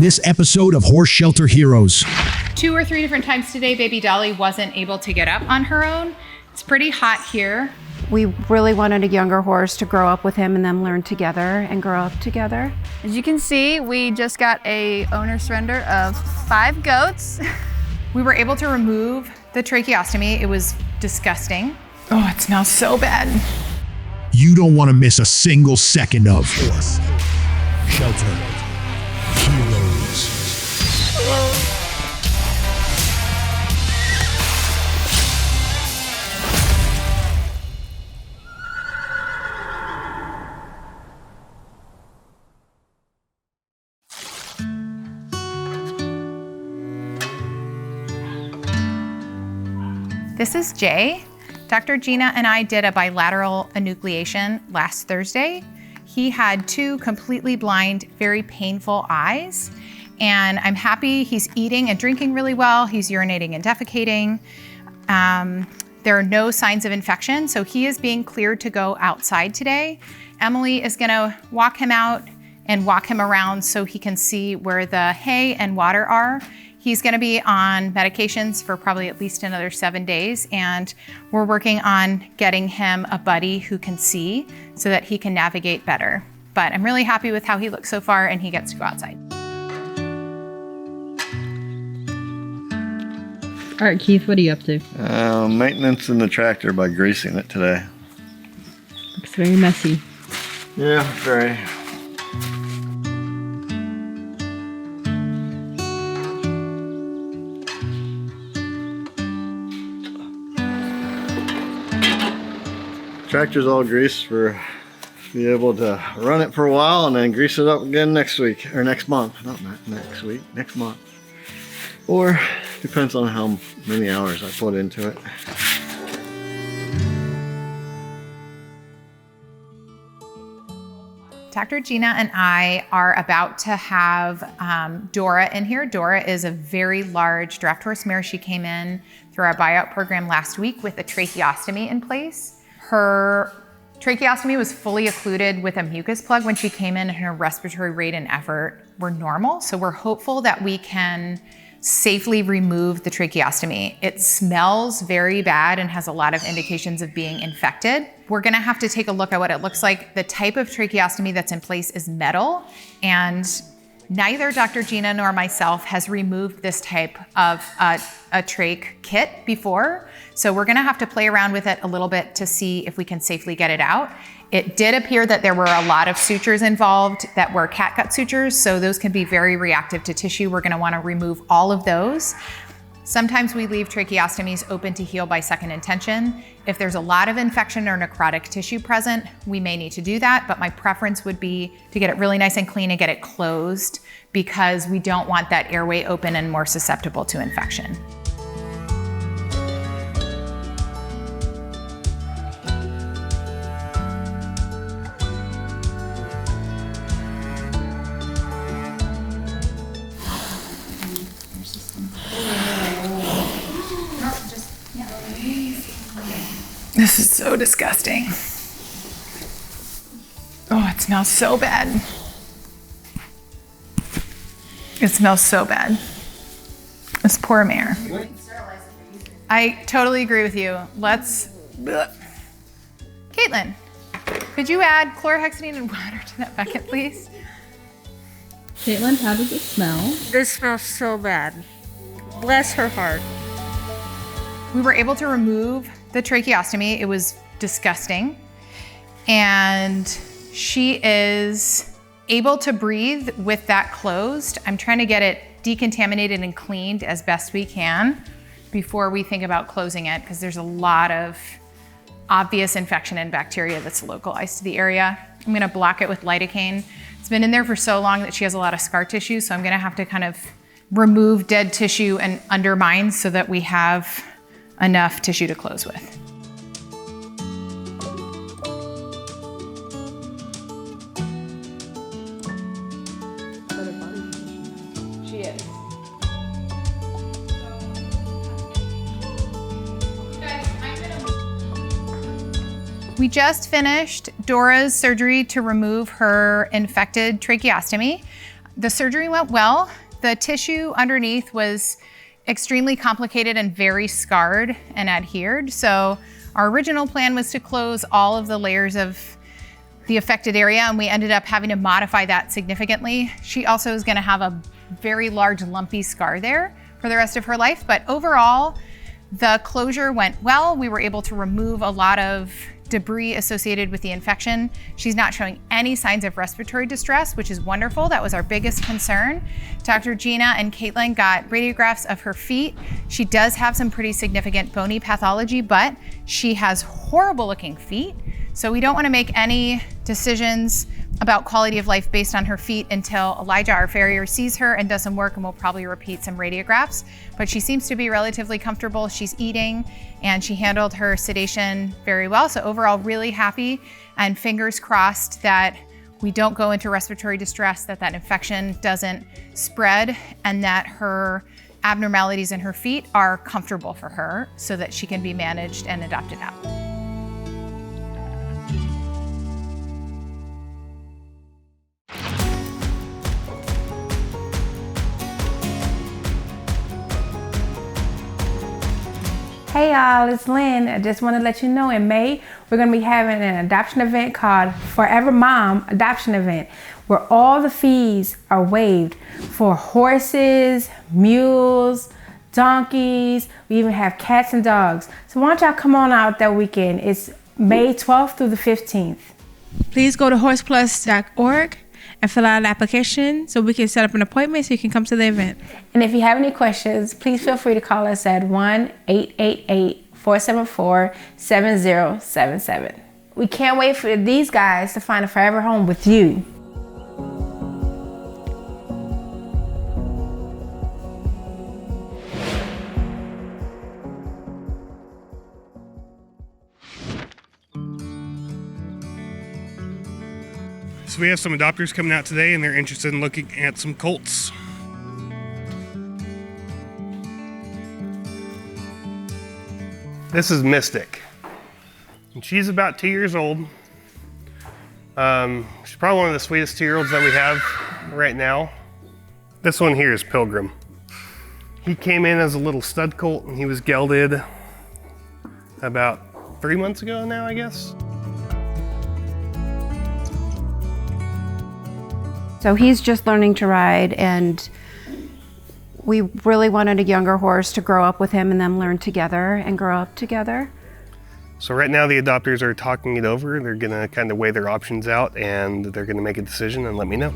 this episode of Horse Shelter Heroes. 2 or 3 different times today, baby Dolly wasn't able to get up on her own. It's pretty hot here. We really wanted a younger horse to grow up with him and then learn together and grow up together. As you can see, we just got a owner surrender of 5 goats. We were able to remove the tracheostomy. It was disgusting. Oh, it smells so bad. You don't want to miss a single second of Horse Shelter Heroes. This is Jay. Dr. Gina and I did a bilateral enucleation last Thursday. He had 2 completely blind, very painful eyes, and I'm happy he's eating and drinking really well. He's urinating and defecating. There are no signs of infection, so he is being cleared to go outside today. Emily is gonna walk him out and walk him around so he can see where the hay and water are. He's gonna be on medications for probably at least another 7 days, and we're working on getting him a buddy who can see so that he can navigate better. But I'm really happy with how he looks so far, and he gets to go outside. All right, Keith, what are you up to? Maintenance in the tractor by greasing it today. Looks very messy. Yeah, very. Tractor's all greased for be able to run it for a while and then grease it up again next week or next month. Not next week, next month. Or depends on how many hours I put into it. Dr. Gina and I are about to have Dora in here. Dora is a very large draft horse mare. She came in through our buyout program last week with a tracheostomy in place. Her tracheostomy was fully occluded with a mucus plug when she came in, and her respiratory rate and effort were normal. So we're hopeful that we can safely remove the tracheostomy. It smells very bad and has a lot of indications of being infected. We're gonna have to take a look at what it looks like. The type of tracheostomy that's in place is metal, and neither Dr. Gina nor myself has removed this type of a trach kit before. So we're gonna have to play around with it a little bit to see if we can safely get it out. It did appear that there were a lot of sutures involved that were catgut sutures, so those can be very reactive to tissue. We're gonna wanna remove all of those. Sometimes we leave tracheostomies open to heal by second intention. If there's a lot of infection or necrotic tissue present, we may need to do that, but my preference would be to get it really nice and clean and get it closed, because we don't want that airway open and more susceptible to infection. This is so disgusting. Oh, it smells so bad. It smells so bad. This poor mare. I totally agree with you. Let's... Caitlin, could you add chlorhexidine and water to that bucket, please? Caitlin, how does it smell? This smells so bad. Bless her heart. We were able to remove the tracheostomy. It was disgusting. And she is able to breathe with that closed. I'm trying to get it decontaminated and cleaned as best we can before we think about closing it, because there's a lot of obvious infection and bacteria that's localized to the area. I'm gonna block it with lidocaine. It's been in there for so long that she has a lot of scar tissue, so I'm gonna have to kind of remove dead tissue and undermine so that we have enough tissue to close with. She is. We just finished Dora's surgery to remove her infected tracheostomy. The surgery went well. The tissue underneath was extremely complicated and very scarred and adhered. So our original plan was to close all of the layers of the affected area, and we ended up having to modify that significantly. She also is gonna have a very large lumpy scar there for the rest of her life, but overall, the closure went well. We were able to remove a lot of debris associated with the infection. She's not showing any signs of respiratory distress, which is wonderful. That was our biggest concern. Dr. Gina and Caitlin got radiographs of her feet. She does have some pretty significant bony pathology, but she has horrible looking feet. So we don't want to make any decisions about quality of life based on her feet until Elijah, our farrier, sees her and does some work, and we'll probably repeat some radiographs. But she seems to be relatively comfortable. She's eating and she handled her sedation very well. So overall, really happy, and fingers crossed that we don't go into respiratory distress, that infection doesn't spread, and that her abnormalities in her feet are comfortable for her so that she can be managed and adopted out. Hey y'all, it's Lynn. I just want to let you know in May, we're going to be having an adoption event called Forever Mom Adoption Event, where all the fees are waived for horses, mules, donkeys. We even have cats and dogs. So why don't y'all come on out that weekend? It's May 12th through the 15th. Please go to horseplus.org and fill out an application so we can set up an appointment so you can come to the event. And if you have any questions, please feel free to call us at 1-888-474-7077. We can't wait for these guys to find a forever home with you. So we have some adopters coming out today, and they're interested in looking at some colts. This is Mystic, and she's about 2 years old. She's probably one of the sweetest 2-year-olds that we have right now. This one here is Pilgrim. He came in as a little stud colt, and he was gelded about 3 months ago now, I guess. So he's just learning to ride, and we really wanted a younger horse to grow up with him and then learn together and grow up together. So right now the adopters are talking it over. They're gonna kind of weigh their options out, and they're gonna make a decision and let me know.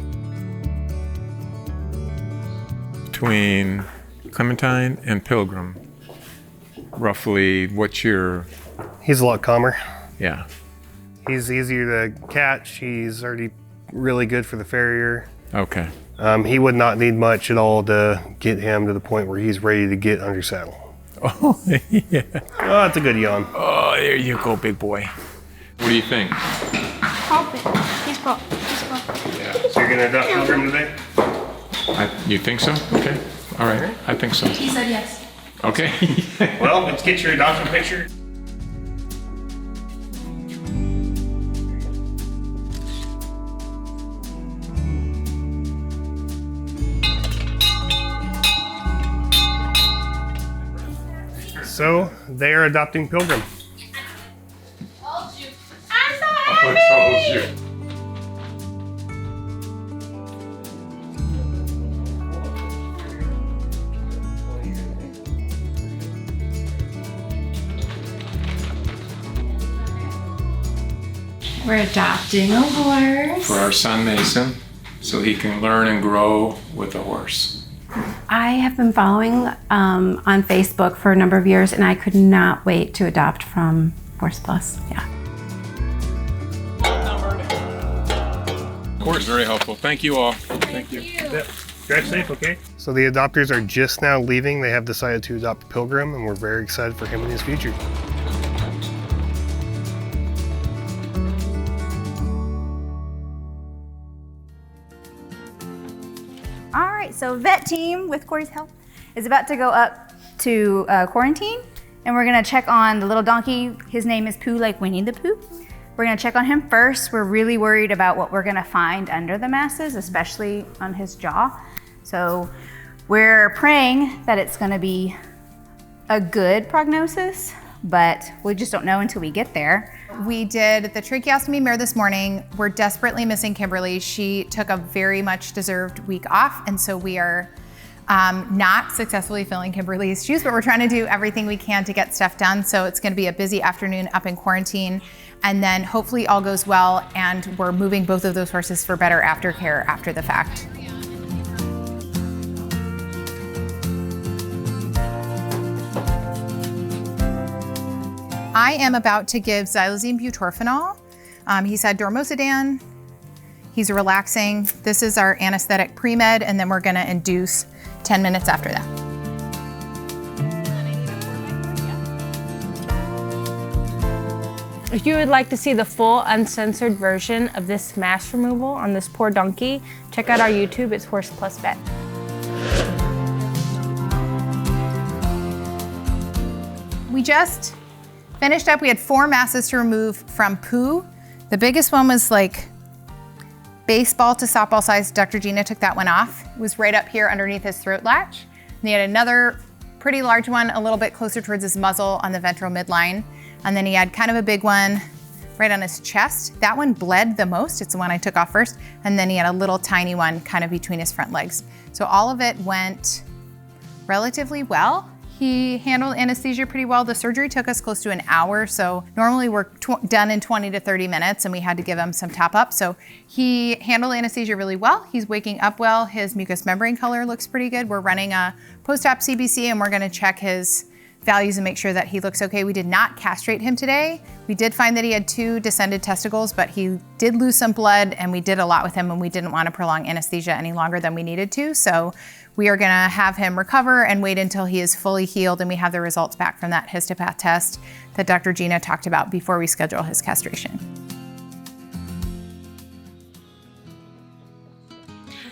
Between Clementine and Pilgrim, roughly what's your... He's a lot calmer. Yeah. He's easier to catch. He's already really good for the farrier. Okay. He would not need much at all to get him to the point where he's ready to get under saddle. Oh, yeah. Oh, that's a good yawn. Oh, there you go, big boy. What do you think? He's brought. Yeah. So you're gonna adopt Pilgrim today? You think so? Okay. All right. I think so. He said yes. Okay. Well, let's get your adoption picture. So they are adopting Pilgrim. I'm so I told you. We're adopting a horse. For our son Mason, so he can learn and grow with a horse. I have been following on Facebook for a number of years, and I could not wait to adopt from Horse Plus. Yeah. Of course, very helpful. Thank you all. Thank you. Drive safe, okay? So the adopters are just now leaving. They have decided to adopt Pilgrim, and we're very excited for him and his future. All right, so vet team with Corey's help is about to go up to quarantine, and we're gonna check on the little donkey. His name is Pooh, like Winnie the Pooh. We're gonna check on him first. We're really worried about what we're gonna find under the masses, especially on his jaw. So we're praying that it's gonna be a good prognosis, but we just don't know until we get there. We did the tracheostomy mirror this morning. We're desperately missing Kimberly. She took a very much deserved week off, and so we are not successfully filling Kimberly's shoes, but we're trying to do everything we can to get stuff done. So it's gonna be a busy afternoon up in quarantine, and then hopefully all goes well, and we're moving both of those horses for better aftercare after the fact. I am about to give xylazine butorphanol. He's had dormosidane. He's relaxing. This is our anesthetic pre-med, and then we're gonna induce 10 minutes after that. If you would like to see the full uncensored version of this mass removal on this poor donkey, check out our YouTube, it's Horse Plus Vet. We just finished up. We had 4 masses to remove from poo. The biggest one was like baseball to softball size. Dr. Gina took that one off. It was right up here underneath his throat latch. And he had another pretty large one a little bit closer towards his muzzle on the ventral midline. And then he had kind of a big one right on his chest. That one bled the most. It's the one I took off first. And then he had a little tiny one kind of between his front legs. So all of it went relatively well. He handled anesthesia pretty well. The surgery took us close to an hour, so normally we're done in 20 to 30 minutes, and we had to give him some top up. So he handled anesthesia really well. He's waking up well. His mucous membrane color looks pretty good. We're running a post-op CBC, and we're gonna check his values and make sure that he looks okay. We did not castrate him today. We did find that he had 2 descended testicles, but he did lose some blood, and we did a lot with him, and we didn't want to prolong anesthesia any longer than we needed to. So we are gonna have him recover and wait until he is fully healed and we have the results back from that histopath test that Dr. Gina talked about before we schedule his castration.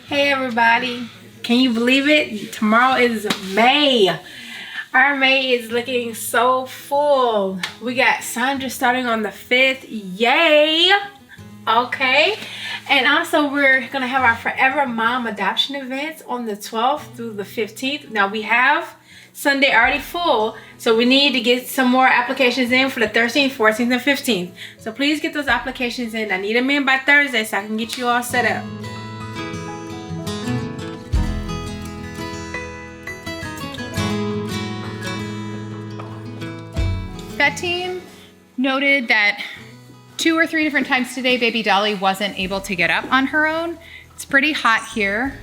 Hey everybody, can you believe it? Tomorrow is May. Our May is looking so full. We got Sandra starting on the 5th, yay! Okay, and also we're gonna have our Forever Mom adoption events on the 12th through the 15th. Now we have Sunday already full, so we need to get some more applications in for the 13th, 14th, and 15th. So please get those applications in. I need them in by Thursday so I can get you all set up. Vet team noted that 2 or 3 different times today, baby Dolly wasn't able to get up on her own. It's pretty hot here.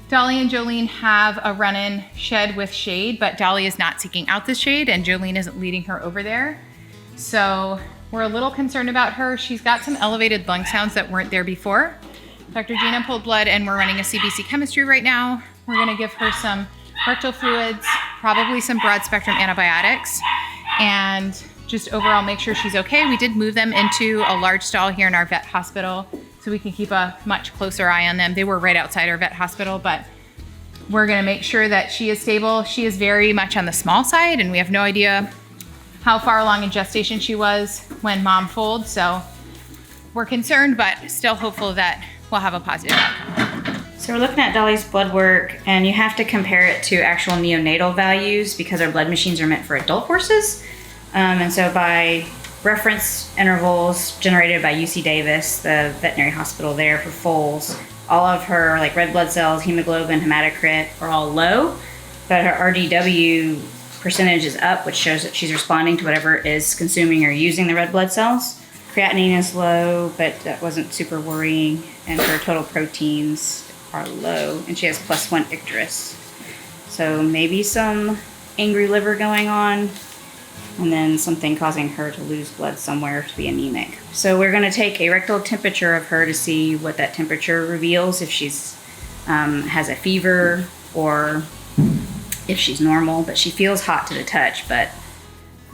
Dolly and Jolene have a run-in shed with shade, but Dolly is not seeking out the shade and Jolene isn't leading her over there. So we're a little concerned about her. She's got some elevated lung sounds that weren't there before. Dr. Gina pulled blood and we're running a CBC chemistry right now. We're gonna give her some rectal fluids, probably some broad spectrum antibiotics, and just overall make sure she's okay. We did move them into a large stall here in our vet hospital so we can keep a much closer eye on them. They were right outside our vet hospital, but we're gonna make sure that she is stable. She is very much on the small side and we have no idea how far along in gestation she was when mom foaled. So we're concerned, but still hopeful that we'll have a positive outcome. So we're looking at Dolly's blood work and you have to compare it to actual neonatal values because our blood machines are meant for adult horses. And so by reference intervals generated by UC Davis, the veterinary hospital there for foals, all of her like red blood cells, hemoglobin, hematocrit are all low, but her RDW percentage is up, which shows that she's responding to whatever is consuming or using the red blood cells. Creatinine is low, but that wasn't super worrying, and her total proteins are low, and she has +1 icterus. So maybe some angry liver going on, and then something causing her to lose blood somewhere to be anemic. So we're gonna take a rectal temperature of her to see what that temperature reveals, if she's has a fever or if she's normal, but she feels hot to the touch, but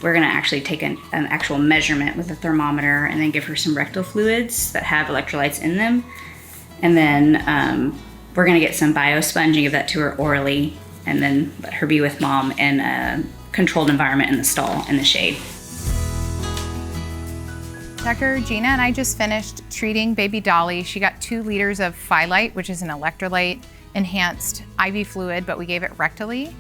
we're gonna actually take an actual measurement with a thermometer and then give her some rectal fluids that have electrolytes in them. And then we're gonna get some biosponge and give that to her orally and then let her be with mom in a controlled environment in the stall in the shade. checker. Gina and I just finished treating baby Dolly. She got 2 liters of Phyllite, which is an electrolyte enhanced IV fluid, but we gave it rectally.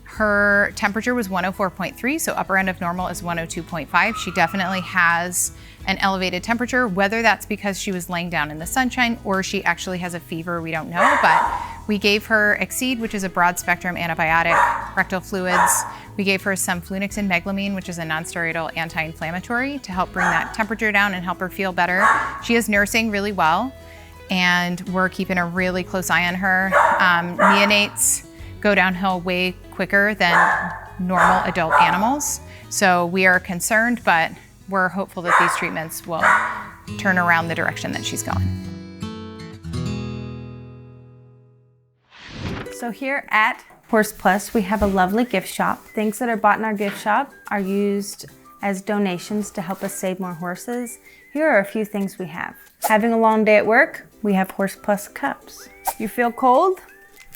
Her temperature was 104.3, so upper end of normal is 102.5. She definitely has an elevated temperature, whether that's because she was laying down in the sunshine or she actually has a fever, we don't know, but we gave her Exceed, which is a broad spectrum antibiotic, rectal fluids. We gave her some Flunix and Meglumine, which is a non-steroidal anti-inflammatory to help bring that temperature down and help her feel better. She is nursing really well, and we're keeping a really close eye on her. Neonates go downhill way quicker than normal adult animals. So we are concerned, but we're hopeful that these treatments will turn around the direction that she's going. So here at Horse Plus, we have a lovely gift shop. Things that are bought in our gift shop are used as donations to help us save more horses. Here are a few things we have. Having a long day at work, we have Horse Plus cups. You feel cold?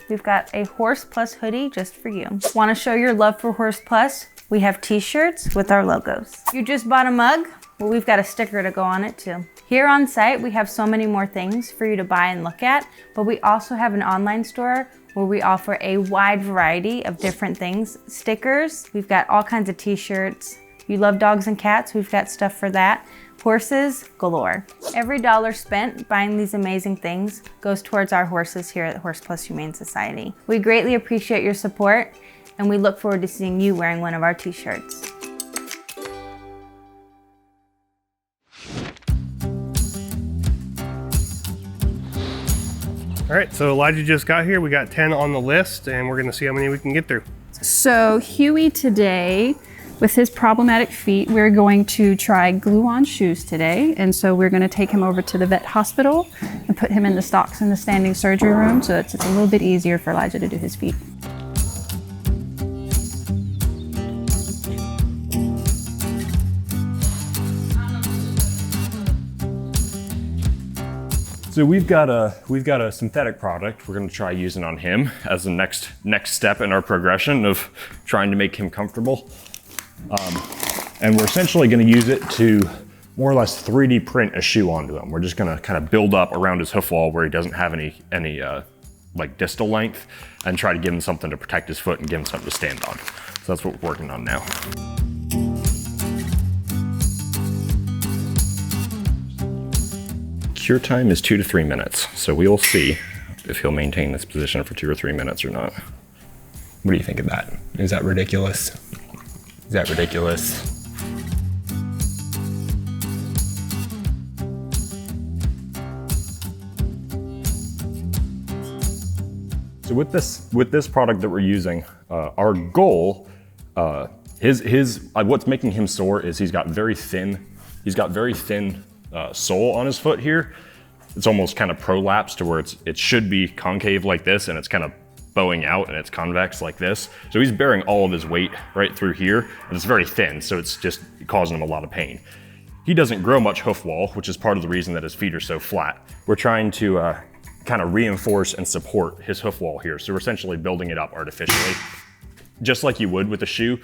We've got a Horse Plus hoodie just for you. Want to show your love for Horse Plus? We have t-shirts with our logos. You just bought a mug? Well, we've got a sticker to go on it too. Here on site, we have so many more things for you to buy and look at, but we also have an online store where we offer a wide variety of different things. Stickers, we've got all kinds of t-shirts. You love dogs and cats, we've got stuff for that. Horses galore. Every dollar spent buying these amazing things goes towards our horses here at Horse Plus Humane Society. We greatly appreciate your support, and we look forward to seeing you wearing one of our t-shirts. All right, so Elijah just got here. We got 10 on the list, and we're gonna see how many we can get through. So Huey today, with his problematic feet, we're going to try glue-on shoes today. And so we're gonna take him over to the vet hospital and put him in the stocks in the standing surgery room, so it's a little bit easier for Elijah to do his feet. So we've got a synthetic product we're going to try using on him as the next step in our progression of trying to make him comfortable. And we're essentially going to use it to more or less 3D print a shoe onto him. We're just going to kind of build up around his hoof wall where he doesn't have any like distal length, and try to give him something to protect his foot and give him something to stand on. So that's what we're working on now. Cure time is 2 to 3 minutes, so we will see if he'll maintain this position for 2 or 3 minutes or not. What do you think of that? Is that ridiculous? Is that ridiculous? So with this product that we're using, our goal, what's making him sore is he's got very thin sole on his foot here. It's almost kind of prolapsed to where it should be concave like this, and it's kind of bowing out and it's convex like this. So he's bearing all of his weight right through here, and it's very thin, so it's just causing him a lot of pain. He doesn't grow much hoof wall, which is part of the reason that his feet are so flat. We're trying to kind of reinforce and support his hoof wall here. So we're essentially building it up artificially, just like you would with a shoe.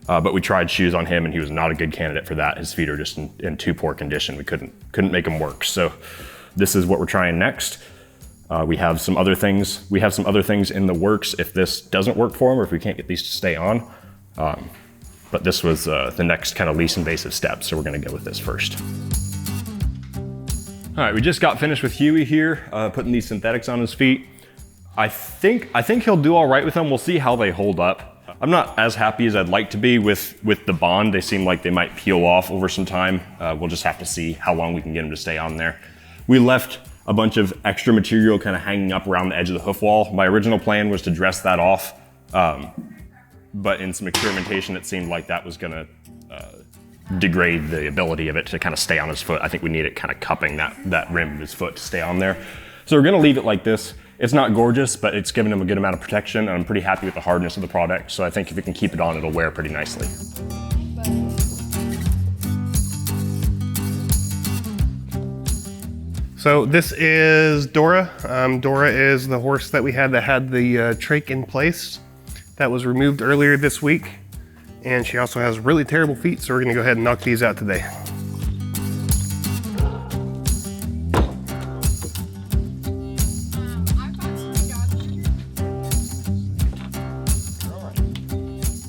But we tried shoes on him and he was not a good candidate for that. His feet are just in too poor condition. We couldn't make them work. So this is what we're trying next. We have some other things. We have some other things in the works if this doesn't work for him or if we can't get these to stay on. But this was the next kind of least invasive step. So we're gonna go with this first. All right, we just got finished with Huey here, putting these synthetics on his feet. I think he'll do all right with them. We'll see how they hold up. I'm not as happy as I'd like to be with the bond. They seem like they might peel off over some time. We'll just have to see how long we can get them to stay on there. We left a bunch of extra material kind of hanging up around the edge of the hoof wall. My original plan was to dress that off, but in some experimentation, it seemed like that was gonna degrade the ability of it to kind of stay on his foot. I think we need it kind of cupping that rim of his foot to stay on there. So we're gonna leave it like this. It's not gorgeous, but it's giving him a good amount of protection, and I'm pretty happy with the hardness of the product. So I think if we can keep it on, it'll wear pretty nicely. So this is Dora. Dora is the horse that we had that had the trach in place that was removed earlier this week. And she also has really terrible feet, so we're gonna go ahead and knock these out today.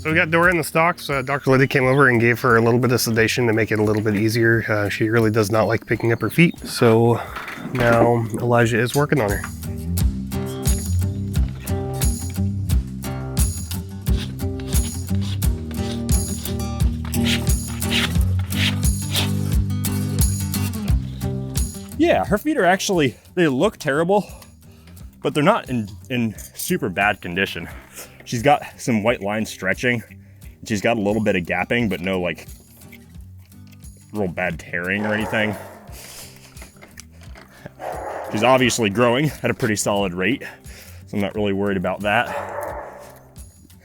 So we got Dora in the stocks. Dr. Liddy came over and gave her a little bit of sedation to make it a little bit easier. She really does not like picking up her feet. So now Elijah is working on her. Yeah, her feet are actually, they look terrible, but they're not in super bad condition. She's got some white line stretching. She's got a little bit of gapping, but no like real bad tearing or anything. She's obviously growing at a pretty solid rate, so I'm not really worried about that.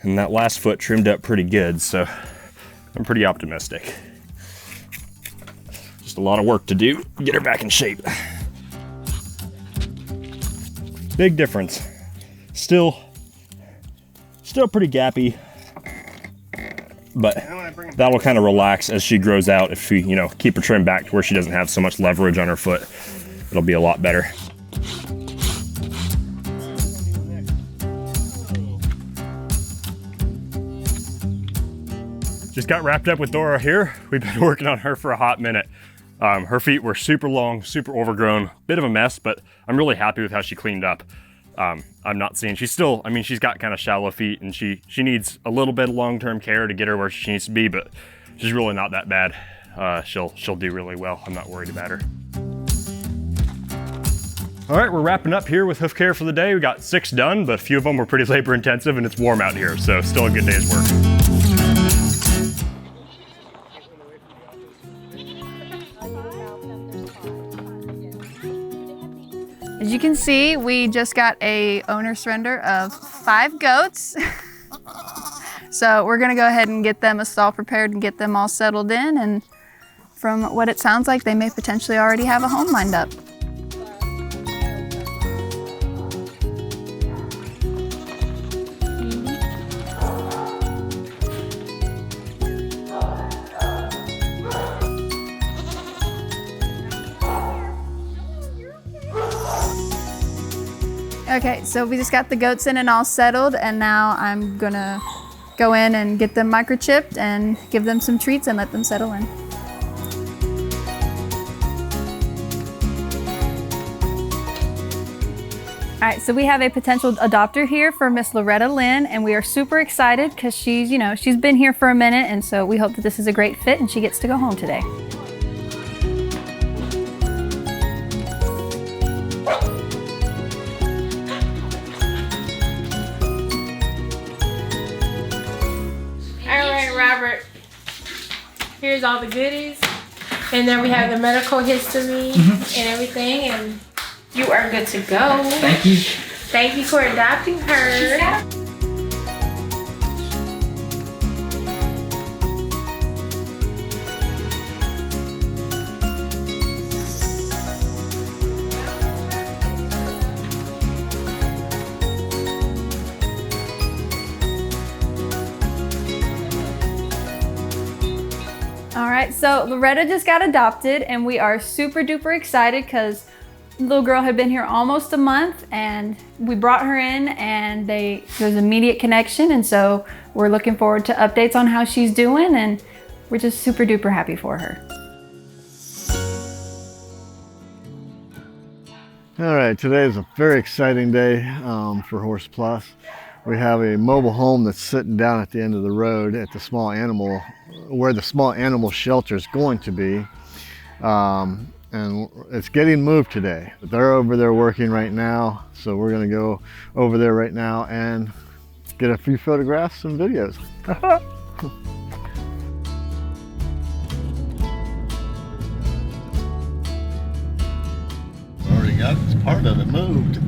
And that last foot trimmed up pretty good, so I'm pretty optimistic. Just a lot of work to do to get her back in shape. Big difference. Still pretty gappy, but that'll kind of relax as she grows out. If we, keep her trimmed back to where she doesn't have so much leverage on her foot, it'll be a lot better. Just got wrapped up with Dora here. We've been working on her for a hot minute. Her feet were super long, super overgrown, bit of a mess, but I'm really happy with how she cleaned up. I'm not seeing, she's got kind of shallow feet, and she needs a little bit of long-term care to get her where she needs to be, but she's really not that bad. She'll do really well. I'm not worried about her. All right, we're wrapping up here with hoof care for the day. We got 6 done, but a few of them were pretty labor intensive, and it's warm out here, so still a good day's work. As you can see, we just got a owner surrender of 5 goats. So we're gonna go ahead and get them a stall prepared and get them all settled in. And from what it sounds like, they may potentially already have a home lined up. Okay, so we just got the goats in and all settled, and now I'm gonna go in and get them microchipped and give them some treats and let them settle in. All right, so we have a potential adopter here for Miss Loretta Lynn, and we are super excited because she's been here for a minute, and so we hope that this is a great fit and she gets to go home today. Here's all the goodies, and then we have the medical history and everything, and you are good to go. Thank you. Thank you for adopting her. All right, so Loretta just got adopted, and we are super duper excited because little girl had been here almost a month, and we brought her in, and there's immediate connection, and so we're looking forward to updates on how she's doing, and we're just super duper happy for her. All right, today is a very exciting day for Horse Plus. We have a mobile home that's sitting down at the end of the road at the small animal, where the small animal shelter is going to be. And it's getting moved today. They're over there working right now, so we're gonna go over there right now and get a few photographs and videos. Already got part of it moved.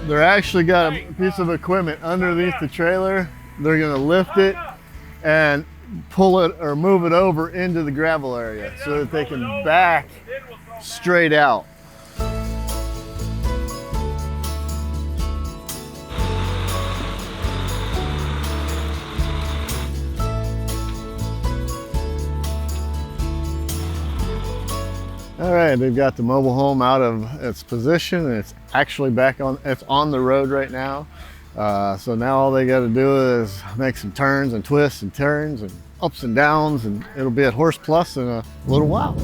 They're actually got a piece of equipment underneath the trailer. They're gonna lift it and pull it or move it over into the gravel area so that they can back straight out. All right, they've got the mobile home out of its position, and it's actually back on. It's on the road right now. So now all they got to do is make some turns and twists and turns and ups and downs, and it'll be at Horse Plus in a little while.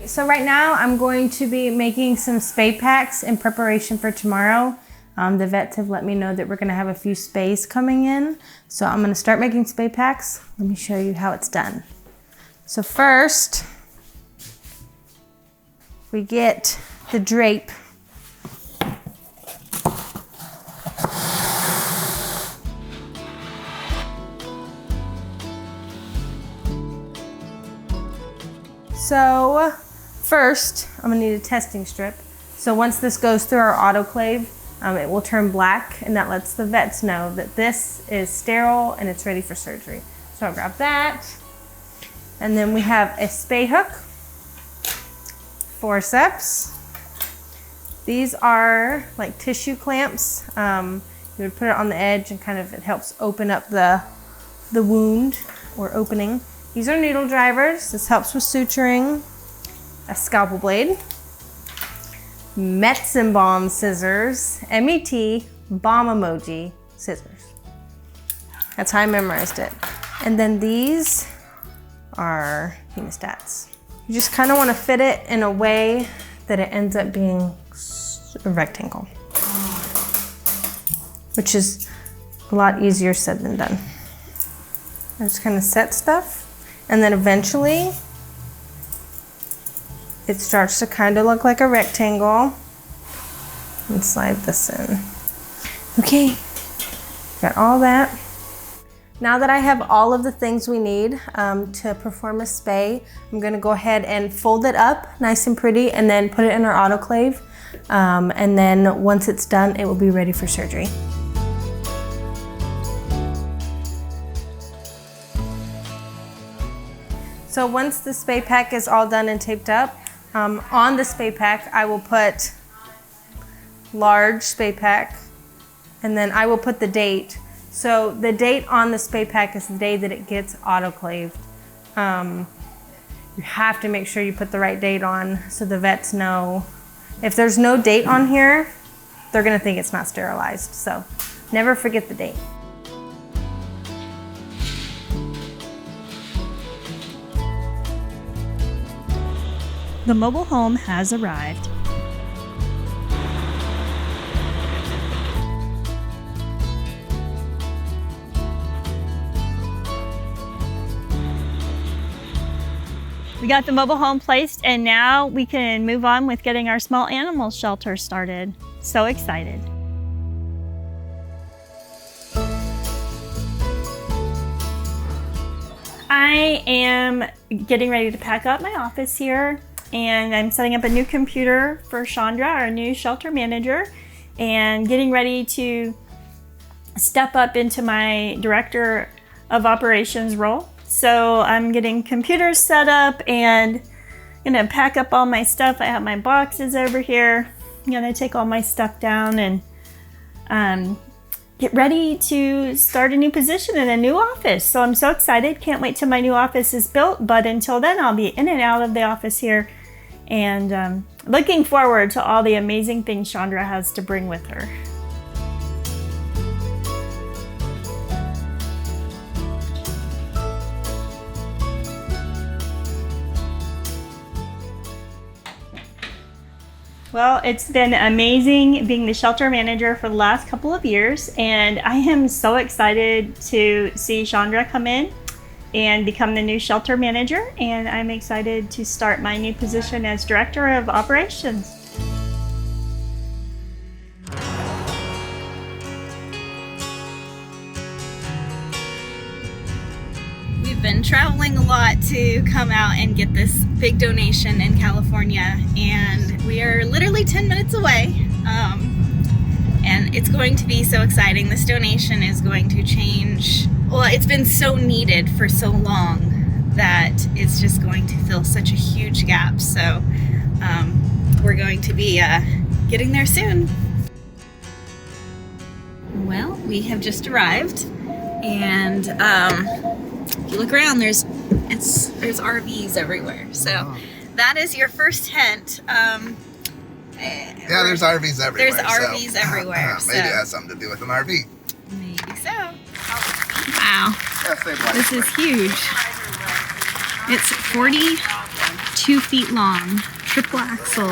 So right now I'm going to be making some spay packs in preparation for tomorrow. The vets have let me know that we're gonna have a few spays coming in. So I'm gonna start making spay packs. Let me show you how it's done. So first, we get the drape. So first, I'm gonna need a testing strip. So once this goes through our autoclave, it will turn black, and that lets the vets know that this is sterile and it's ready for surgery. So I'll grab that. And then we have a spay hook, forceps. These are like tissue clamps. You would put it on the edge and kind of, it helps open up the wound or opening. These are needle drivers. This helps with suturing. A scalpel blade. Medicine Balm scissors, MET, bomb emoji scissors. That's how I memorized it. And then these are hemostats. You just kind of want to fit it in a way that it ends up being a rectangle, which is a lot easier said than done. I just kind of set stuff, and then eventually it starts to kind of look like a rectangle. And slide this in. Okay, got all that. Now that I have all of the things we need to perform a spay, I'm gonna go ahead and fold it up nice and pretty and then put it in our autoclave. And then once it's done, it will be ready for surgery. So once the spay pack is all done and taped up, on the spay pack, I will put large spay pack, and then I will put the date. So the date on the spay pack is the day that it gets autoclaved. You have to make sure you put the right date on so the vets know. If there's no date on here, they're gonna think it's not sterilized. So never forget the date. The mobile home has arrived. We got the mobile home placed, and now we can move on with getting our small animal shelter started. So excited. I am getting ready to pack up my office here, and I'm setting up a new computer for Chandra, our new shelter manager, and getting ready to step up into my director of operations role. So I'm getting computers set up and I'm gonna pack up all my stuff. I have my boxes over here. I'm gonna take all my stuff down and get ready to start a new position in a new office. So I'm so excited. Can't wait till my new office is built. But until then, I'll be in and out of the office here, and looking forward to all the amazing things Chandra has to bring with her. Well, it's been amazing being the shelter manager for the last couple of years, and I am so excited to see Chandra come in and become the new shelter manager, and I'm excited to start my new position as director of operations. We've been traveling a lot to come out and get this big donation in California, and we are literally 10 minutes away, and it's going to be so exciting. This donation is going to change, well, it's been so needed for so long that it's just going to fill such a huge gap. So we're going to be getting there soon. Well, we have just arrived, And if you look around, there's RVs everywhere. So that is your first hint. Yeah, there's RVs everywhere. There's RVs everywhere. Maybe it has something to do with an RV. Maybe so. Wow. This is huge. It's 42 feet long, triple axle.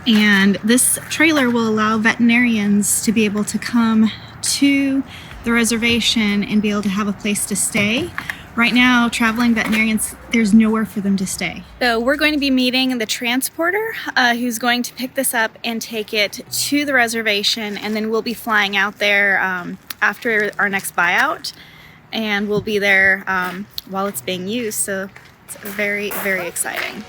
And this trailer will allow veterinarians to be able to come to the reservation and be able to have a place to stay. Right now, traveling veterinarians, there's nowhere for them to stay. So we're going to be meeting the transporter who's going to pick this up and take it to the reservation, and then we'll be flying out there after our next buyout, and we'll be there while it's being used. So it's very, very exciting.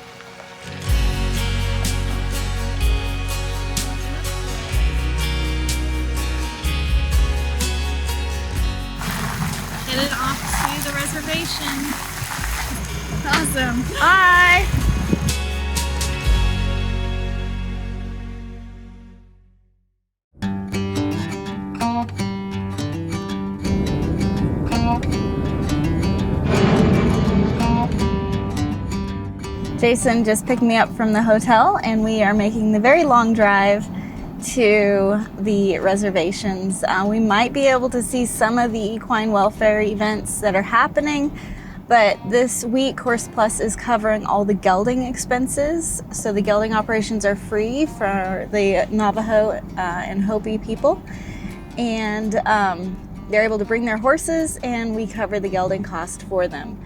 Headed off to the reservation. Awesome. Bye. Jason just picked me up from the hotel, and we are making the very long drive to the reservations. We might be able to see some of the equine welfare events that are happening, but this week Horse Plus is covering all the gelding expenses. So the gelding operations are free for the Navajo and Hopi people, and they're able to bring their horses, and we cover the gelding cost for them.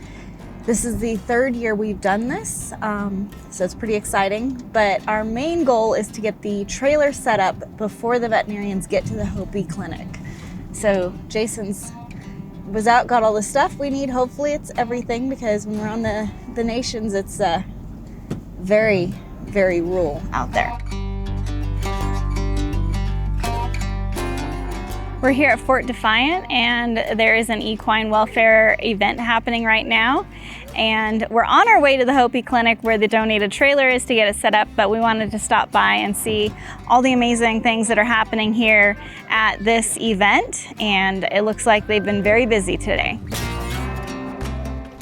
This is the third year we've done this, so it's pretty exciting. But our main goal is to get the trailer set up before the veterinarians get to the Hopi clinic. So Jason's was out, got all the stuff we need. Hopefully it's everything, because when we're on the nations, it's very, very rural out there. We're here at Fort Defiant, and there is an equine welfare event happening right now. And we're on our way to the Hopi Clinic where the donated trailer is to get it set up, but we wanted to stop by and see all the amazing things that are happening here at this event. And it looks like they've been very busy today.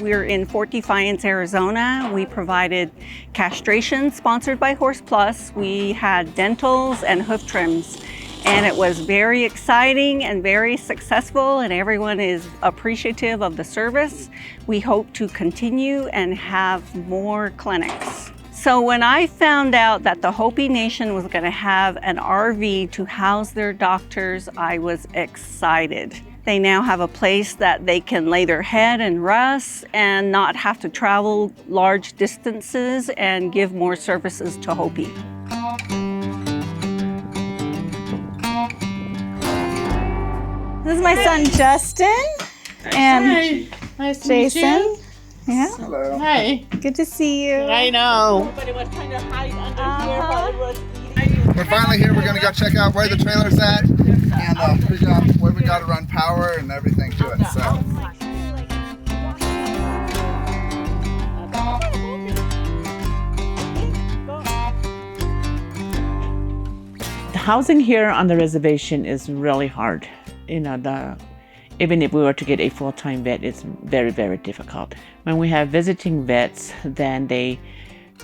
We're in Fort Defiance, Arizona. We provided castration sponsored by Horse Plus. We had dentals and hoof trims. And it was very exciting and very successful, and everyone is appreciative of the service. We hope to continue and have more clinics. So when I found out that the Hopi Nation was going to have an RV to house their doctors, I was excited. They now have a place that they can lay their head and rest and not have to travel large distances and give more services to Hopi. This is my son Justin and Nice to Jason. meet you. Yeah. Hello. Hi. Good to see you. I know. We're finally here. We're going to go check out where the trailer's at and figure out where we got to run power and everything to it. So. The housing here on the reservation is really hard. You know, even if we were to get a full-time vet, it's very, very difficult. When we have visiting vets, then they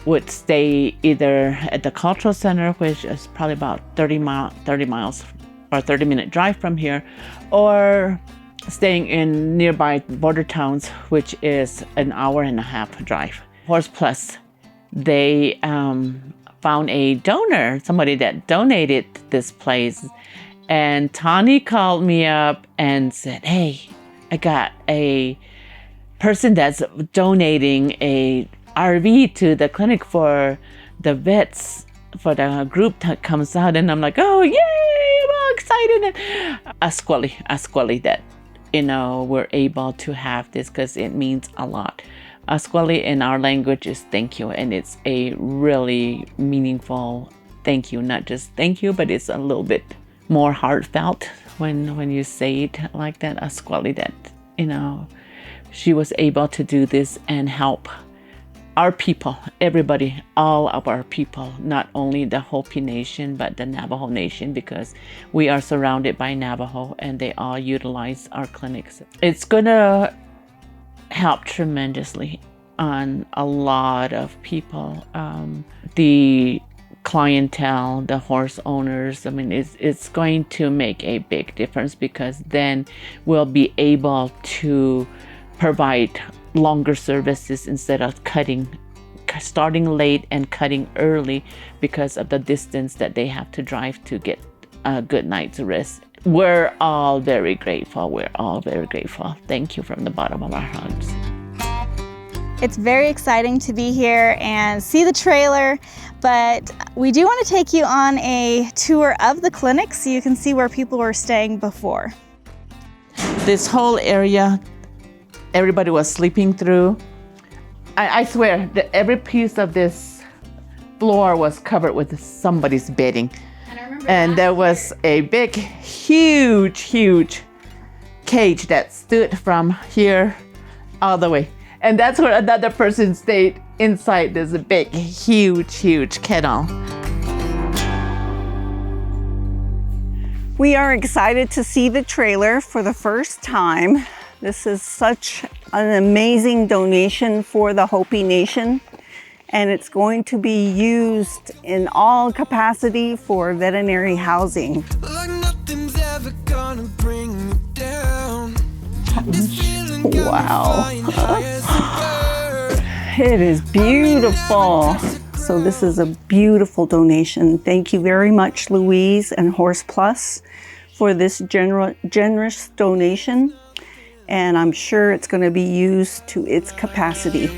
would stay either at the cultural center, which is probably about 30 miles or 30-minute drive from here, or staying in nearby border towns, which is an hour-and-a-half drive. Horse Plus, they found a donor, somebody that donated this place. And Tani called me up and said, hey, I got a person that's donating a RV to the clinic for the vets, for the group that comes out. And I'm like, oh, yay, I'm all excited. And Asquali that, you know, we're able to have this, because it means a lot. Asquali in our language is thank you, and it's a really meaningful thank you. Not just thank you, but it's a little bit more heartfelt when you say it like that. Asquali, that, you know, she was able to do this and help our people, everybody, all of our people, not only the Hopi Nation, but the Navajo Nation, because we are surrounded by Navajo and they all utilize our clinics. It's gonna help tremendously on a lot of people. The clientele, the horse owners, I mean, it's going to make a big difference, because then we'll be able to provide longer services instead of starting late and cutting early because of the distance that they have to drive to get a good night's rest. We're all very grateful. We're all very grateful. Thank you from the bottom of our hearts. It's very exciting to be here and see the trailer, but we do want to take you on a tour of the clinic so you can see where people were staying before. This whole area, everybody was sleeping through. I swear that every piece of this floor was covered with somebody's bedding. And there was a big, huge cage that stood from here all the way. And that's where another person stayed inside this big, huge kennel. We are excited to see the trailer for the first time. This is such an amazing donation for the Hopi Nation, and it's going to be used in all capacity for veterinary housing. Wow. It is beautiful. So this is a beautiful donation. Thank you very much, Louise and Horse Plus, for this generous donation. And I'm sure it's going to be used to its capacity.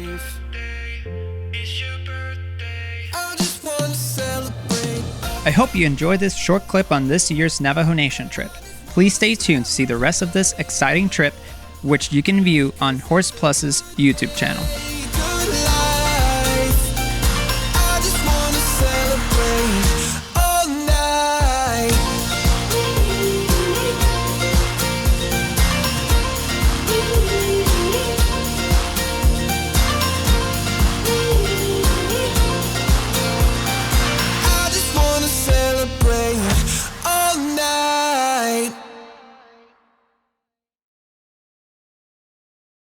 I hope you enjoyed this short clip on this year's Navajo Nation trip. Please stay tuned to see the rest of this exciting trip, which you can view on Horse Plus's YouTube channel.